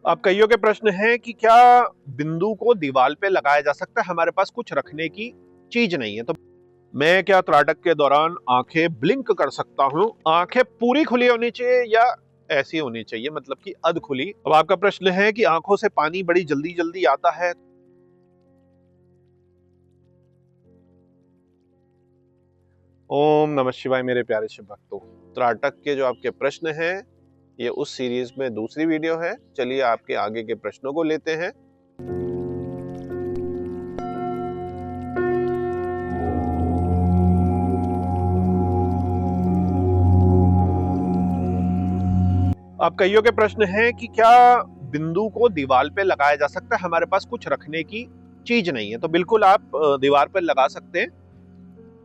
अब कईयों के प्रश्न है कि क्या बिंदु को दीवार पे लगाया जा सकता है, हमारे पास कुछ रखने की चीज नहीं है। तो मैं क्या त्राटक के दौरान आंखें ब्लिंक कर सकता हूं? आंखें पूरी खुली होनी चाहिए या ऐसी होनी चाहिए, मतलब कि अध खुली? अब आपका प्रश्न है कि आंखों से पानी बड़ी जल्दी जल्दी आता है। ओम नमः शिवाय मेरे प्यारे शिव भक्तों। त्राटक के जो आपके प्रश्न हैं, ये उस सीरीज में दूसरी वीडियो है। चलिए आपके आगे के प्रश्नों को लेते हैं। अब कईयों के प्रश्न है कि क्या बिंदु को दीवार पे लगाया जा सकता है, हमारे पास कुछ रखने की चीज नहीं है। तो बिल्कुल आप दीवार पे लगा सकते हैं।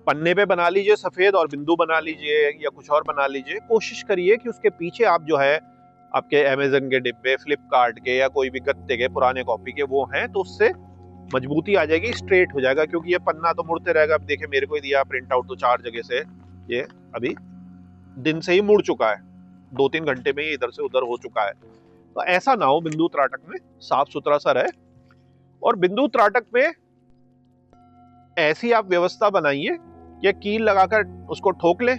पन्ने पे बना लीजिए सफेद और बिंदु बना लीजिए या कुछ और बना लीजिए। कोशिश करिए कि उसके पीछे आप जो है आपके अमेज़न के डिब्बे, फ्लिपकार्ट के या कोई भी गत्ते के पुराने कॉपी के वो हैं, तो उससे मजबूती आ जाएगी, स्ट्रेट हो जाएगा। क्योंकि ये पन्ना तो मुड़ते रहेगा। अब देखिए मेरे को ही दिया प्रिंट आउट, तो 4 जगह से ये अभी दिन से ही मुड़ चुका है। 2-3 घंटे में ही इधर से उधर हो चुका है। तो ऐसा ना हो, बिंदु त्राटक में साफ सुथरा सा रहे। और बिंदु त्राटक में ऐसी आप व्यवस्था बनाइए कि कील लगाकर उसको ठोक ले।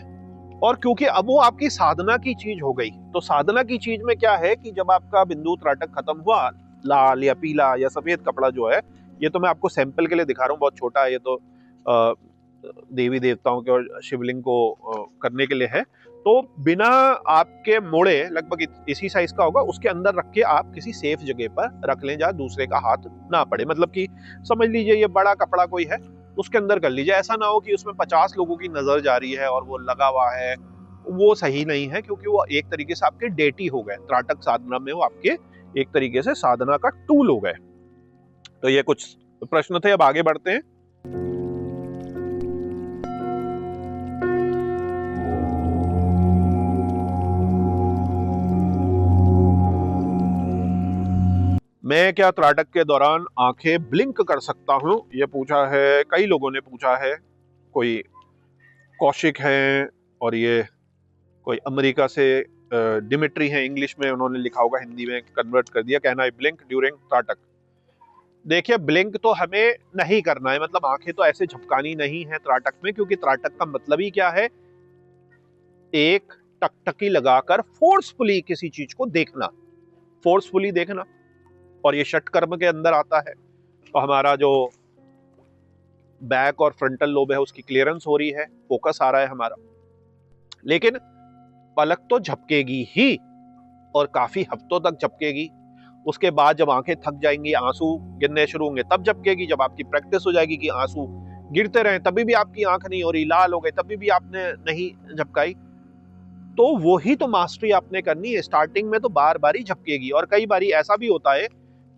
और क्योंकि अब वो आपकी साधना की चीज हो गई, तो साधना की चीज में क्या है कि जब आपका बिंदु त्राटक खत्म हुआ, लाल या पीला या सफेद कपड़ा जो है, ये तो मैं आपको सैंपल के लिए दिखा रहा हूँ, बहुत छोटा है ये तो, देवी देवताओं के और शिवलिंग को करने के लिए है। तो बिना आपके मोड़े, लगभग इसी साइज का होगा, उसके अंदर रख के आप किसी सेफ जगह पर रख लें जहां दूसरे का हाथ ना पड़े। मतलब कि समझ लीजिए ये बड़ा कपड़ा कोई है, उसके अंदर कर लीजिए। ऐसा ना हो कि उसमें 50 लोगों की नजर जा रही है और वो लगा हुआ है, वो सही नहीं है। क्योंकि वो एक तरीके से आपके डेटी हो गए, त्राटक साधना में वो आपके एक तरीके से साधना का टूल हो गए। तो ये कुछ प्रश्न थे, अब आगे बढ़ते हैं। मैं क्या त्राटक के दौरान आंखें ब्लिंक कर सकता हूं? ये पूछा है, कई लोगों ने पूछा है। कोई कौशिक हैं और ये कोई अमेरिका से डिमिट्री है, इंग्लिश में उन्होंने लिखा होगा, हिंदी में कन्वर्ट कर दिया। Can I blink during trataka? देखिए ब्लिंक तो हमें नहीं करना है, मतलब आंखें तो ऐसे झपकानी नहीं है त्राटक में। क्योंकि त्राटक का मतलब ही क्या है? एक टकटकी लगाकर फोर्सफुली किसी चीज को देखना, फोर्सफुली देखना। और ये षट कर्म के अंदर आता है। तो हमारा जो बैक और फ्रंटल लोब है उसकी क्लियरेंस हो रही है, फोकस आ रहा है हमारा। लेकिन पलक तो झपकेगी ही, और काफी हफ्तों तक झपकेगी। उसके बाद जब आंखें थक जाएंगी, आंसू गिरने शुरू होंगे, तब झपकेगी। जब आपकी प्रैक्टिस हो जाएगी कि आंसू गिरते रहे, तभी भी आपकी आंख नहीं हो रही, लाल हो गई, तभी भी आपने नहीं झपकाई, तो वही तो मास्टरी आपने करनी है। स्टार्टिंग में तो बार बार ही झपकेगी। और कई बार ऐसा भी होता है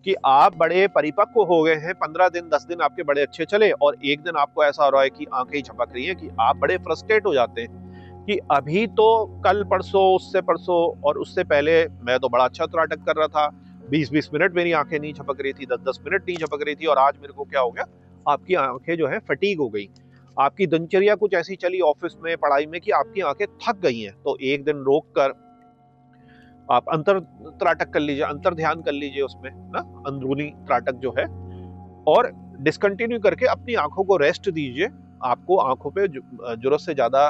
कि आप बड़े परिपक्व हो गए हैं, 15 दिन 10 दिन आपके बड़े अच्छे चले, और एक दिन आपको ऐसा हो रहा है कि आंखें ही झपक रही हैं, कि आप बड़े फ्रस्ट्रेट हो जाते हैं कि अभी तो कल परसों, उससे परसों और उससे पहले मैं तो बड़ा अच्छा त्राटक कर रहा था, 20-20 मिनट मेरी आंखें नहीं झपक रही थी, 10-10 मिनट नहीं झपक रही थी, और आज मेरे को क्या हो गया? आपकी आंखें जो है फटीग हो गई। आपकी दिनचर्या कुछ ऐसी चली ऑफिस में, पढ़ाई में, कि आपकी आंखें थक गई हैं। तो एक दिन रोक कर आप अंतर त्राटक कर लीजिए, अंतर ध्यान कर लीजिए उसमें ना, अंदरूनी त्राटक जो है, और डिसकंटिन्यू करके अपनी आंखों को रेस्ट दीजिए। आपको आंखों पे जरूरत से ज्यादा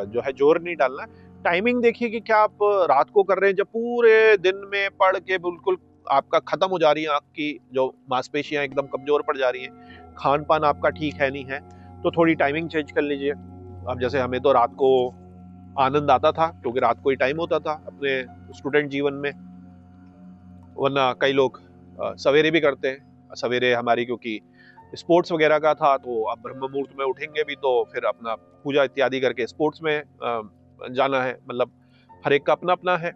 जो है जोर नहीं डालना है। टाइमिंग देखिए कि क्या आप रात को कर रहे हैं, जब पूरे दिन में पढ़ के बिल्कुल आपका खत्म हो जा रही है, आंख की जो मांसपेशियां एकदम कमजोर पड़ जा रही हैं, खान पान आपका ठीक है नहीं है, तो थोड़ी टाइमिंग चेंज कर लीजिए। अब जैसे हमें तो रात को आनंद आता था, क्योंकि रात को ही टाइम होता था अपने स्टूडेंट जीवन में, वरना कई लोग सवेरे भी करते हैं। सवेरे हमारी क्योंकि स्पोर्ट्स वगैरह का था, तो अब ब्रह्म मुहूर्त में उठेंगे भी, तो फिर अपना पूजा इत्यादि करके स्पोर्ट्स में जाना है। मतलब हर एक का अपना अपना है,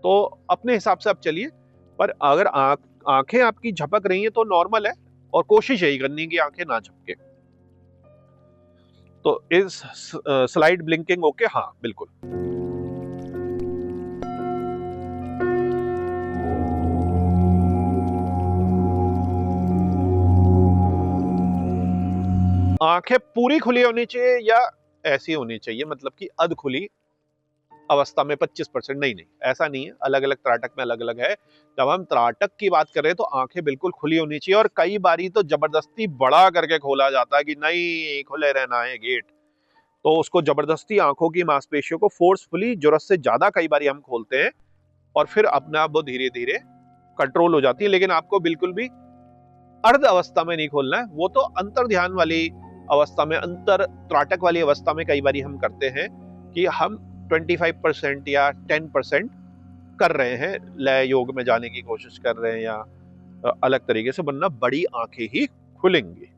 तो अपने हिसाब से आप चलिए। पर अगर आंखें आपकी झपक रही हैं तो नॉर्मल है, और कोशिश यही करनी है कि आंखें ना झपके। तो इस स्लाइड ब्लिंकिंग ओके? हाँ बिल्कुल। आंखें पूरी खुली होनी चाहिए या ऐसी होनी चाहिए, मतलब कि अध खुली? अवस्था में 25%, नहीं नहीं, ऐसा नहीं है, अलग अलग त्राटक में अलग अलग है। जब हम त्राटक की बात कर रहे हैं तो आंखें बिल्कुल खुली होनी चाहिए, और कई बारी तो जबरदस्ती बड़ा करके खोला जाता है कि नहीं खुले रहना है गेट, तो उसको जबरदस्ती आंखों की मांसपेशियों को फोर्सफुली जरूरत से ज्यादा कई बारी हम खोलते हैं, और फिर अपने आप वो धीरे धीरे कंट्रोल हो जाती है। लेकिन आपको बिल्कुल भी अर्ध अवस्था में नहीं खोलना है, वो तो अंतर ध्यान वाली अवस्था में, अंतर त्राटक वाली अवस्था में कई बारी हम करते हैं कि हम 25% या 10% कर रहे हैं, लय योग में जाने की कोशिश कर रहे हैं, या अलग तरीके से, वरना बड़ी आंखें ही खुलेंगी।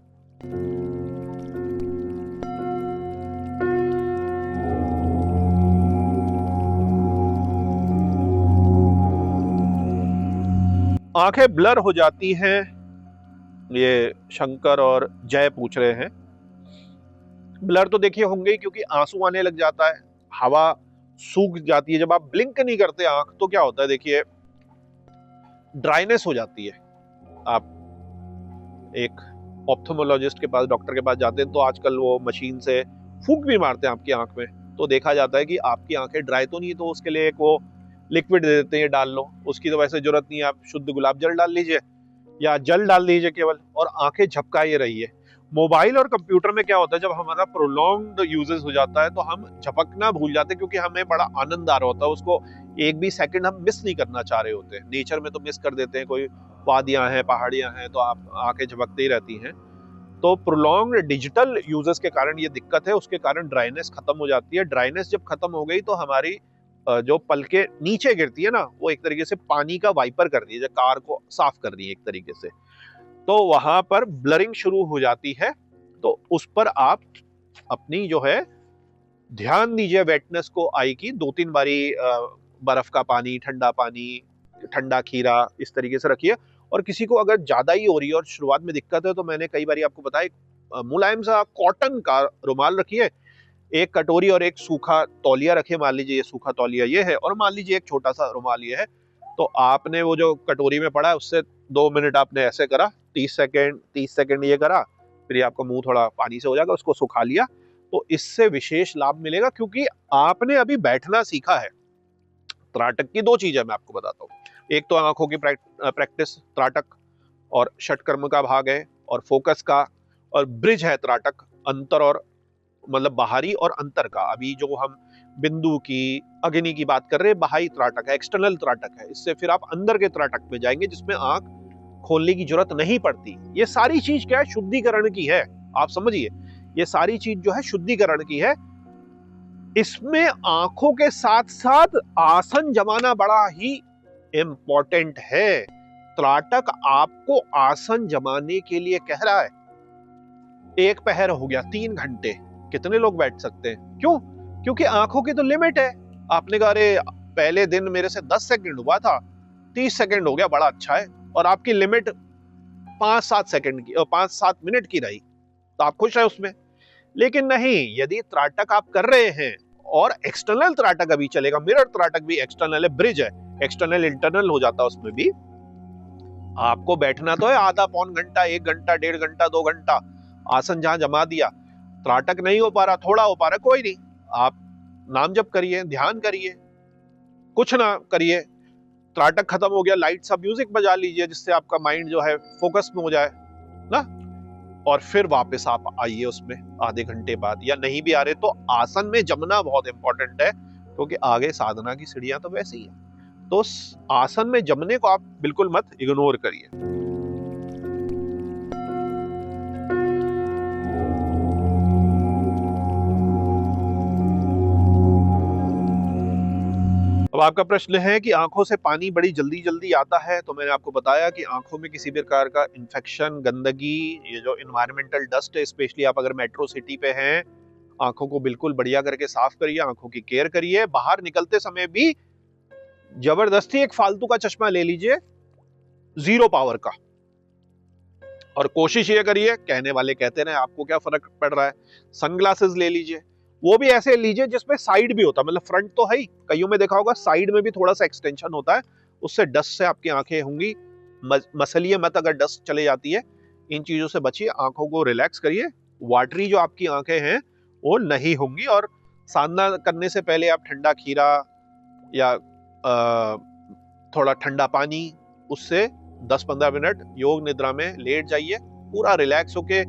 आंखें ब्लर हो जाती हैं, ये शंकर और जय पूछ रहे हैं। ब्लर तो देखिए होंगे ही, क्योंकि आंसू आने लग जाता है, हवा सूख जाती है, जब आप ब्लिंक नहीं करते आंख तो क्या होता है, देखिए ड्राइनेस हो जाती है। आप एक ऑप्थोमोलॉजिस्ट के पास, डॉक्टर के पास जाते हैं तो आजकल वो मशीन से फूंक भी मारते हैं आपकी आंख में, तो देखा जाता है कि आपकी आंखें ड्राई तो नहीं है, तो उसके लिए एक वो लिक्विड दे देते हैं, डाल लो, उसकी तो वैसे जरूरत नहीं है, आप शुद्ध गुलाब जल डाल लीजिए या जल डाल दीजिए केवल, और आंखें झपकाए रहिए। मोबाइल और कंप्यूटर में क्या होता है, जब हमारा प्रोलॉन्ग्ड यूजेस हो जाता है तो हम झपकना भूल जाते हैं, क्योंकि हमें बड़ा आनंद आ रहा होता है, उसको एक भी सेकंड हम मिस नहीं करना चाह रहे होते हैं। नेचर में तो मिस कर देते हैं, कोई वादियां हैं, पहाड़ियां हैं, तो आप आंखें झपकती ही रहती हैं। तो प्रोलॉन्ग्ड डिजिटल यूजेस के कारण ये दिक्कत है, उसके कारण ड्राइनेस खत्म हो जाती है। ड्राइनेस जब खत्म हो गई तो हमारी जो पलके नीचे गिरती है ना, वो एक तरीके से पानी का वाइपर कर रही है, जो कार को साफ कर रही है एक तरीके से, तो वहां पर ब्लरिंग शुरू हो जाती है। तो उस पर आप अपनी जो है ध्यान दीजिए वेटनेस को, आई की 2-3 बारी बर्फ का पानी, ठंडा खीरा इस तरीके से रखिए। और किसी को अगर ज्यादा ही हो रही है और शुरुआत में दिक्कत है, तो मैंने कई बारी आपको बताया, मुलायम सा कॉटन का रुमाल रखिए, एक कटोरी और एक सूखा तौलिया रखे, मान लीजिए ये सूखा तौलिया ये है, और मान लीजिए एक छोटा सा रुमाल ये है, तो आपने वो जो कटोरी में पड़ा है उससे 2 मिनट आपने ऐसे करा, 30 सेकंड ये करा, फिर आपका मुंह थोड़ा पानी से हो जाएगा, उसको सुखा लिया, तो इससे विशेष लाभ मिलेगा, क्योंकि आपने अभी बैठना सीखा है। त्राटक की 2 चीजें मैं आपको बताता हूँ, एक तो आंखों की प्रैक्टिस, त्राटक और षटकर्म का भाग है, और फोकस का, और ब्रिज है त्राटक, अंतर और मतलब बाहरी और अंतर का। अभी जो हम बिंदु की, अग्नि की बात कर रहे हैं, बाहरी त्राटक है, एक्सटर्नल त्राटक है। इससे फिर आप अंदर के त्राटक में जाएंगे, जिसमें आंख खोलने की जरूरत नहीं पड़ती। ये सारी चीज क्या है, शुद्धिकरण की है, आप समझिए, ये सारी चीज जो है शुद्धिकरण की है। इसमें आंखों के साथ साथ आसन जमाना बड़ा ही इंपॉर्टेंट है। त्राटक आपको आसन जमाने के लिए कह रहा है। एक पहर हो गया 3 घंटे, कितने लोग बैठ सकते हैं? क्यों? क्योंकि आंखों की तो लिमिट है। आपने कहा अरे पहले दिन मेरे से 10 सेकंड हुआ था, 30 सेकंड हो गया, बड़ा अच्छा है, और आपकी लिमिट 5-7 सेकंड की और 5-7 मिनट की रही, तो आप खुश है उसमें। लेकिन नहीं, यदि त्राटक आप कर रहे हैं, और एक्सटर्नल त्राटक अभी चलेगा, मिरर त्राटक भी एक्सटर्नल है, ब्रिज है, एक्सटर्नल इंटरनल हो जाता है, उसमें भी आपको बैठना तो है आधा पौन घंटा, 1 घंटा, 1.5 घंटा, 2 घंटा, आसन जहां जमा दिया। त्राटक नहीं हो पा रहा, थोड़ा हो पा रहा, कोई नहीं, आप नाम जप करिए, ध्यान करिए, कुछ ना करिए। त्राटक खत्म हो गया, लाइट सा म्यूजिक बजा लीजिए, जिससे आपका माइंड जो है फोकस में हो जाए ना, और फिर वापस आप आइए उसमें आधे घंटे बाद, या नहीं भी आ रहे तो आसन में जमना बहुत इंपॉर्टेंट है, क्योंकि आगे साधना की सीढ़ियां तो वैसे ही है। तो आसन में जमने को आप बिल्कुल मत इग्नोर करिए। अब आपका प्रश्न है कि आंखों से पानी बड़ी जल्दी जल्दी आता है, तो मैंने आपको बताया कि आंखों में किसी भी प्रकार का इन्फेक्शन, गंदगी, ये जो इन्वायरमेंटल डस्ट है, स्पेशली आप अगर मेट्रो सिटी पे हैं, आंखों को बिल्कुल बढ़िया करके साफ करिए, आंखों की केयर करिए। बाहर निकलते समय भी जबरदस्ती एक फालतू का चश्मा ले लीजिए 0 पावर का, और कोशिश ये करिए, कहने वाले कहते रहे, आपको क्या फर्क पड़ रहा है, सनग्लासेस ले लीजिए, वो भी ऐसे लीजिए जिसमें साइड भी होता है, मतलब फ्रंट तो है ही, कईयों में देखा होगा साइड में भी थोड़ा सा एक्सटेंशन होता है, उससे डस्ट से आपकी आंखें होंगी, मसलिए मत अगर डस्ट चले जाती है। इन चीजों से बचिए, आंखों को रिलैक्स करिए, वाटरी जो आपकी आंखें हैं वो नहीं होंगी, और साधना करने से पहले आप ठंडा खीरा या थोड़ा ठंडा पानी, उससे 10-15 मिनट योग निद्रा में लेट जाइए, पूरा रिलैक्स होके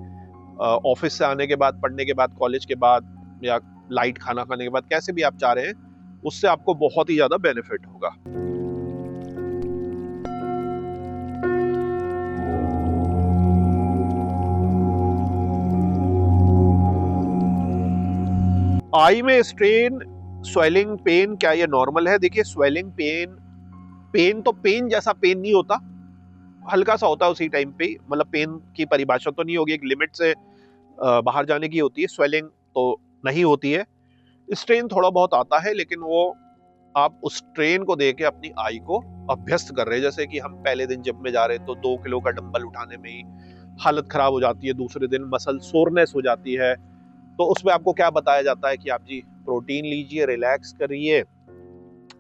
ऑफिस से आने के बाद, पढ़ने के बाद, कॉलेज के बाद या लाइट खाना खाने के बाद, कैसे भी आप चाह रहे हैं, उससे आपको बहुत ही ज्यादा बेनिफिट होगा। आई में स्ट्रेन, स्वेलिंग, पेन, क्या ये नॉर्मल है? देखिए, स्वेलिंग, पेन तो पेन जैसा पेन नहीं होता, हल्का सा होता है उसी टाइम पे, मतलब पेन की परिभाषा तो नहीं होगी, एक लिमिट से बाहर जाने की होती है। स्वेलिंग तो नहीं होती है। स्ट्रेन थोड़ा बहुत आता है, लेकिन वो आप उस स्ट्रेन को देके अपनी आई को अभ्यस्त कर रहे हैं। जैसे कि हम पहले दिन जिम में जा रहे हैं तो 2 किलो का डंबल उठाने में ही हालत खराब हो जाती है, दूसरे दिन मसल सोरनेस हो जाती है, तो उसमें आपको क्या बताया जाता है कि आप जी प्रोटीन लीजिए, रिलैक्स करिए,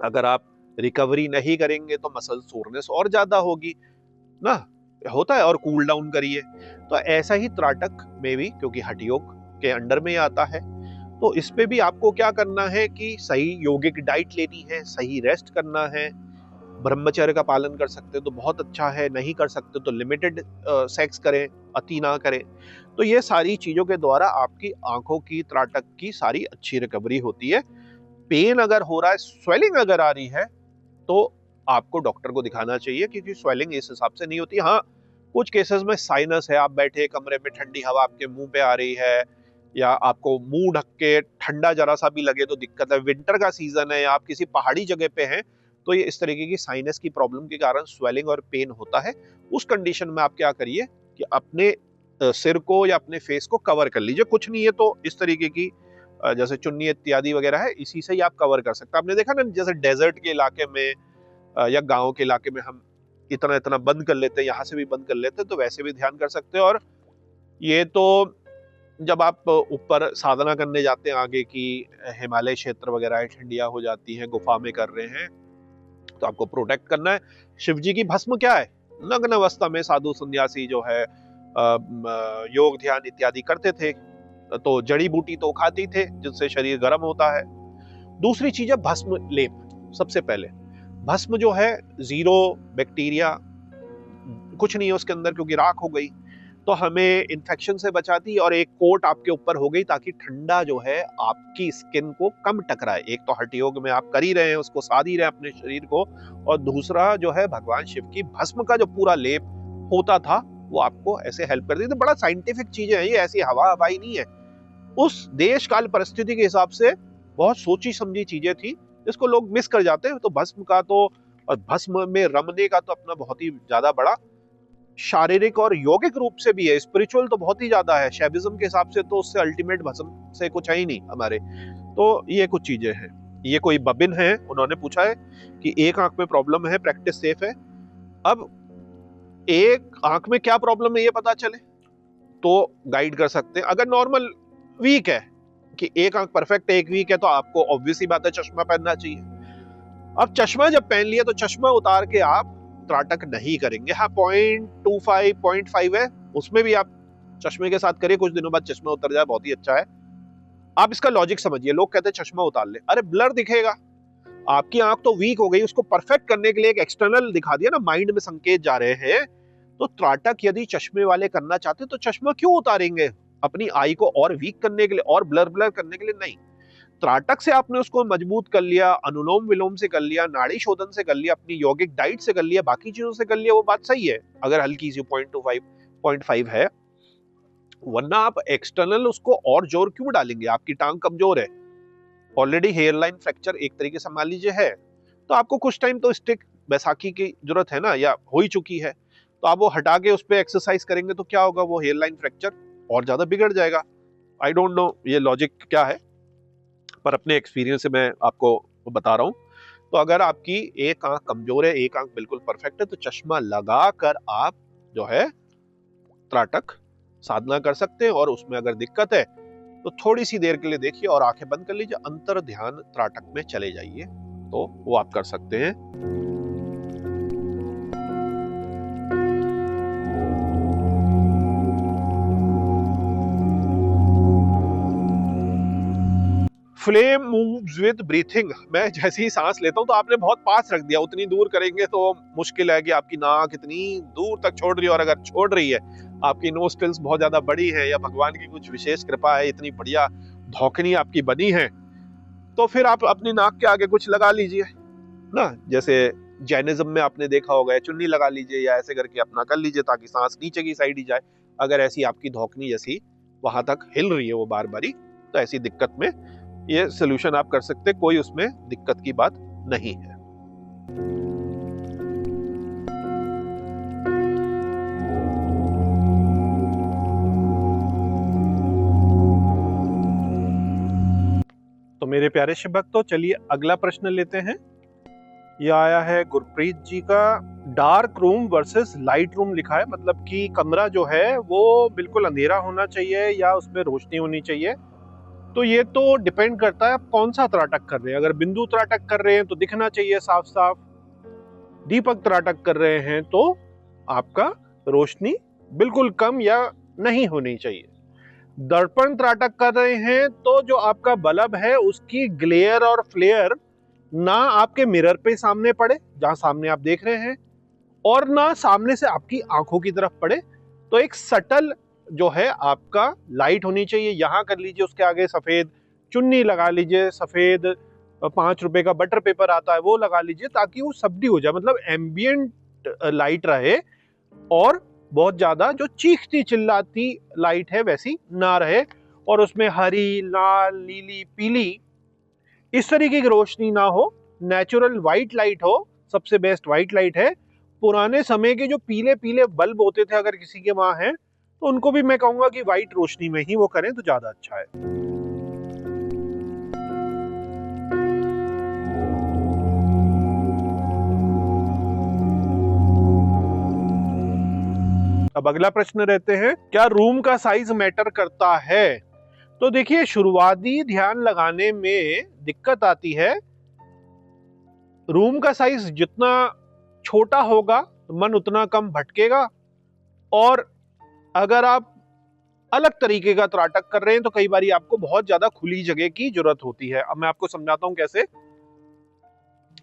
अगर आप रिकवरी नहीं करेंगे तो मसल सोरनेस और ज्यादा होगी ना, होता है, और कूल डाउन करिए। तो ऐसा ही त्राटक में भी, क्योंकि हठ योग के अंडर में आता है, तो इस पे भी आपको क्या करना है कि सही योगिक डाइट लेनी है, सही रेस्ट करना है, ब्रह्मचर्य का पालन कर सकते तो बहुत अच्छा है, नहीं कर सकते तो लिमिटेड सेक्स करें, अति ना करें। तो ये सारी चीजों के द्वारा आपकी आंखों की, त्राटक की सारी अच्छी रिकवरी होती है। पेन अगर हो रहा है, स्वेलिंग अगर आ रही है, तो आपको डॉक्टर को दिखाना चाहिए, क्योंकि स्वेलिंग इस हिसाब से नहीं होती। हाँ, कुछ केसेस में साइनस है, आप बैठे कमरे में, ठंडी हवा आपके मुंह पे आ रही है, या आपको मुंह ढक के ठंडा जरा सा भी लगे तो दिक्कत है, विंटर का सीजन है, या आप किसी पहाड़ी जगह पे हैं, तो ये इस तरीके की साइनस की प्रॉब्लम के कारण स्वेलिंग और पेन होता है। उस कंडीशन में आप क्या करिए कि अपने सिर को या अपने फेस को कवर कर लीजिए। कुछ नहीं है तो इस तरीके की जैसे चुन्नी इत्यादि वगैरह है, इसी से ही आप कवर कर सकते हैं। आपने देखा ना, जैसे डेजर्ट के इलाके में या गांव के इलाके में हम इतना इतना बंद कर लेते हैं, यहाँ से भी बंद कर लेते हैं, तो वैसे भी ध्यान कर सकते हैं। और ये तो जब आप ऊपर साधना करने जाते हैं, आगे की हिमालय क्षेत्र वगैरह ठंडियां हो जाती हैं, गुफा में कर रहे हैं, तो आपको प्रोटेक्ट करना है। शिव जी की भस्म क्या है? नग्न अवस्था में साधु सन्यासी जो है योग ध्यान इत्यादि करते थे, तो जड़ी बूटी तो खाते थे जिससे शरीर गर्म होता है। दूसरी चीज है भस्म लेप। सबसे पहले भस्म जो है, जीरो बैक्टीरिया, कुछ नहीं है उसके अंदर, क्योंकि राख हो गई, तो हमें इन्फेक्शन से बचाती है। और एक कोट आपके ऊपर हो गई ताकि ठंडा जो है आपकी स्किन को कम टकराए। एक तो हठ योग में आप कर ही रहे हैं, उसको साध ही रहे हैं अपने शरीर को, और दूसरा जो है भगवान शिव की भस्म का जो पूरा लेप होता था, वो आपको ऐसे हेल्प कर दी। तो बड़ा साइंटिफिक चीजें हैं ये, ऐसी हवा हवाई नहीं है। उस देश काल परिस्थिति के हिसाब से बहुत सोची समझी चीजें थी, जिसको लोग मिस कर जाते हैं। तो भस्म का तो, और भस्म में रमने का तो अपना बहुत ही ज्यादा बड़ा शारीरिक और यौगिक रूप से भी है, स्पिरिचुअल तो बहुत ही ज्यादा है। शैविज्म के हिसाब से तो उससे अल्टीमेट भस्म से कुछ है ही नहीं हमारे। तो ये कुछ चीजें हैं। ये कोई बबिन है, उन्होंने पूछा है कि एक आंख में प्रॉब्लम है, प्रैक्टिस सेफ है। अब एक आंख में क्या प्रॉब्लम है ये पता चले तो गाइड कर सकते हैं। अगर नॉर्मल वीक है कि एक आंख परफेक्ट है, एक वीक है, तो आपको ऑब्वियसली बात है चश्मा पहनना चाहिए। अब चश्मा जब पहन लिया तो चश्मा उतार के आप त्राटक नहीं करेंगे। हाँ, 0.25 0.5 है, उसमें भी आप चश्मे के साथ करिए, कुछ दिनों बाद चश्मा उतर जाए, बहुत ही अच्छा है। आप इसका लॉजिक समझिए। लोग कहते हैं चश्मा उतार ले, अरे ब्लर दिखेगा, आपकी आंख तो वीक हो गई, उसको परफेक्ट करने के लिए एक एक्सटर्नल दिखा दिया ना, माइंड में संकेत जा रहे हैं। तो त्राटक यदि चश्मे वाले करना चाहते तो चश्मा क्यों उतारेंगे? अपनी आई को और वीक करने के लिए, और ब्लर ब्लर करने के लिए नहीं। त्राटक से आपने उसको मजबूत कर लिया, अनुलोम विलोम से कर लिया, नाड़ी शोधन से कर लिया, अपनी यौगिक डाइट से कर लिया, बाकी चीजों से कर लिया, वो बात सही है अगर हल्की सी 0.25 0.5 है। वरना आप एक्सटर्नल उसको और जोर क्यों डालेंगे? आपकी टांग कमजोर है, ऑलरेडी हेयरलाइन फ्रैक्चर एक तरीके से मान लीजिए है, तो आपको कुछ टाइम तो स्टिक बैसाखी की जरूरत है ना, या हो ही चुकी है, तो आप वो हटा के उस पर एक्सरसाइज करेंगे तो क्या होगा? वो हेयरलाइन फ्रैक्चर और ज्यादा बिगड़ जाएगा। आई डोंट नो ये लॉजिक क्या है, पर अपने एक्सपीरियंस से मैं आपको बता रहा हूं। तो अगर आपकी एक आंख कमजोर है, एक आंख बिल्कुल परफेक्ट है, तो चश्मा लगाकर आप जो है त्राटक साधना कर सकते हैं। और उसमें अगर दिक्कत है तो थोड़ी सी देर के लिए देखिए और आंखें बंद कर लीजिए, अंतर ध्यान त्राटक में चले जाइए, तो वो आप कर सकते हैं। फ्लेम मूव्स विद ब्रीथिंग, मैं जैसे ही सांस लेता हूं तो आपने बहुत पास रख दिया, उतनी दूर करेंगे तो मुश्किल है कि आपकी नाक इतनी दूर तक छोड़ रही है, और अगर छोड़ रही है आपकी नोस्ट्रिल्स बहुत ज्यादा बड़ी है या भगवान की कुछ विशेष कृपा है, इतनी बढ़िया धौकनी आपकी बनी है, तो फिर आप अपनी नाक के आगे कुछ लगा लीजिए ना, जैसे जैनिज्म में आपने देखा होगा, चुन्नी लगा लीजिए या ऐसे करके अपना कर लीजिए ताकि सांस नीचे की साइड ही जाए। अगर ऐसी आपकी धौकनी जैसी वहां तक हिल रही है वो बार बारी, तो ऐसी दिक्कत में ये सोल्यूशन आप कर सकते, कोई उसमें दिक्कत की बात नहीं है। तो मेरे प्यारे शिव भक्तों, चलिए अगला प्रश्न लेते हैं। यह आया है गुरप्रीत जी का, dark room versus light room लिखा है, मतलब कि कमरा जो है वो बिल्कुल अंधेरा होना चाहिए या उसमें रोशनी होनी चाहिए। तो ये तो डिपेंड करता है आप कौन सा त्राटक कर रहे हैं। अगर बिंदु त्राटक कर रहे हैं तो दिखना चाहिए साफ साफ, दीपक त्राटक कर रहे हैं तो आपका रोशनी बिल्कुल कम या नहीं होनी चाहिए। दर्पण त्राटक कर रहे हैं तो जो आपका बल्ब है उसकी ग्लेयर और फ्लेयर ना आपके मिरर पे सामने पड़े जहां सामने आप देख रहे हैं, और ना सामने से आपकी आंखों की तरफ पड़े। तो एक सटल जो है आपका लाइट होनी चाहिए। यहां कर लीजिए, उसके आगे सफेद चुन्नी लगा लीजिए, सफेद 5 रुपए का बटर पेपर आता है वो लगा लीजिए, ताकि वो सबडी हो जाए, मतलब एम्बियंट लाइट रहे, और बहुत ज्यादा जो चीखती चिल्लाती लाइट है वैसी ना रहे, और उसमें हरी, लाल, नीली, पीली इस तरीके की रोशनी ना हो। नेचुरल व्हाइट लाइट हो, सबसे बेस्ट व्हाइट लाइट है। पुराने समय के जो पीले पीले बल्ब होते थे, अगर किसी के वहां हैं तो उनको भी मैं कहूंगा कि व्हाइट रोशनी में ही वो करें तो ज्यादा अच्छा है। अब अगला प्रश्न रहते हैं, क्या रूम का साइज मैटर करता है? तो देखिए, शुरुआती ध्यान लगाने में दिक्कत आती है। रूम का साइज जितना छोटा होगा मन उतना कम भटकेगा, और अगर आप अलग तरीके का त्राटक कर रहे हैं तो कई बार आपको बहुत ज्यादा खुली जगह की जरूरत होती है। अब मैं आपको समझाता हूं कैसे,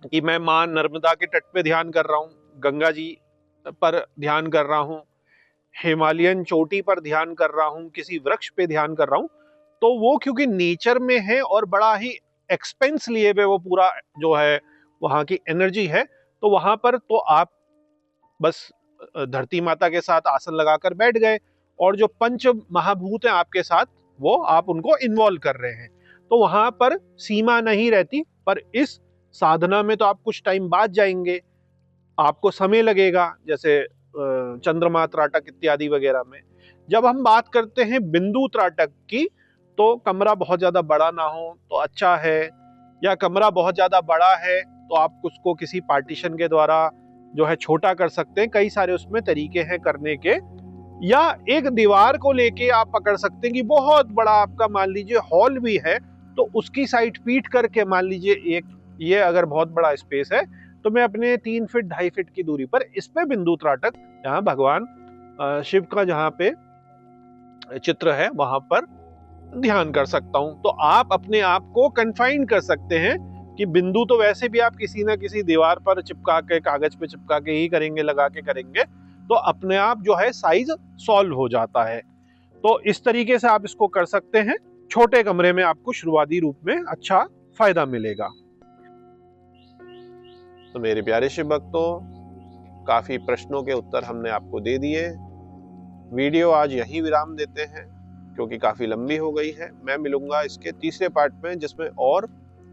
कि मैं मां नर्मदा के तट पे ध्यान कर रहा हूं, गंगा जी पर ध्यान कर रहा हूं, हिमालयन चोटी पर ध्यान कर रहा हूं, किसी वृक्ष पे ध्यान कर रहा हूं, तो वो क्योंकि नेचर में है और बड़ा ही एक्सपेंस लिए हुए वो पूरा जो है वहां की एनर्जी है, तो वहां पर तो आप बस धरती माता के साथ आसन लगाकर बैठ गए, और जो पंच महाभूत हैं आपके साथ वो आप उनको इन्वॉल्व कर रहे हैं, तो वहां पर सीमा नहीं रहती। पर इस साधना में तो आप कुछ टाइम बाद जाएंगे, आपको समय लगेगा, जैसे चंद्रमा त्राटक इत्यादि वगैरह में। जब हम बात करते हैं बिंदु त्राटक की, तो कमरा बहुत ज्यादा बड़ा ना हो तो अच्छा है, या कमरा बहुत ज्यादा बड़ा है तो आप उसको किसी पार्टीशन के द्वारा जो है छोटा कर सकते हैं। कई सारे उसमें तरीके हैं करने के, या एक दीवार को लेके आप पकड़ सकते हैं कि बहुत बड़ा आपका मान लीजिए हॉल भी है, तो उसकी साइड पीट करके मान लीजिए एक ये अगर बहुत बड़ा स्पेस है तो मैं अपने 3 फीट 2.5 फीट की दूरी पर इस पे बिंदु त्राटक, जहां भगवान शिव का जहां पे चित्र है वहां पर ध्यान कर सकता हूं। तो आप अपने आप को कन्फाइन कर सकते हैं कि बिंदु तो वैसे भी आप किसी ना किसी दीवार पर चिपका के, कागज पे चिपका के ही करेंगे, लगा के करेंगे, तो अपने आप जो है साइज सॉल्व हो जाता है। तो इस तरीके से आप इसको कर सकते हैं। छोटे कमरे में आपको शुरुआती रूप में अच्छा फायदा मिलेगा। तो मेरे प्यारे शिव भक्तों, काफी प्रश्नों के उत्तर हमने आपको दे दिए। वीडियो आज यहीं विराम देते हैं क्योंकि काफी लंबी हो गई है। मैं मिलूंगा इसके तीसरे पार्ट में, जिसमें और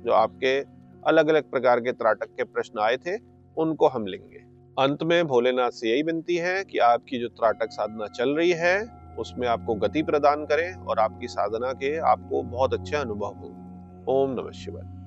जो आपके अलग अलग प्रकार के त्राटक के प्रश्न आए थे उनको हम लेंगे। अंत में भोलेनाथ से यही विनती है कि आपकी जो त्राटक साधना चल रही है उसमें आपको गति प्रदान करें और आपकी साधना के आपको बहुत अच्छे अनुभव हो। ओम नमः शिवाय।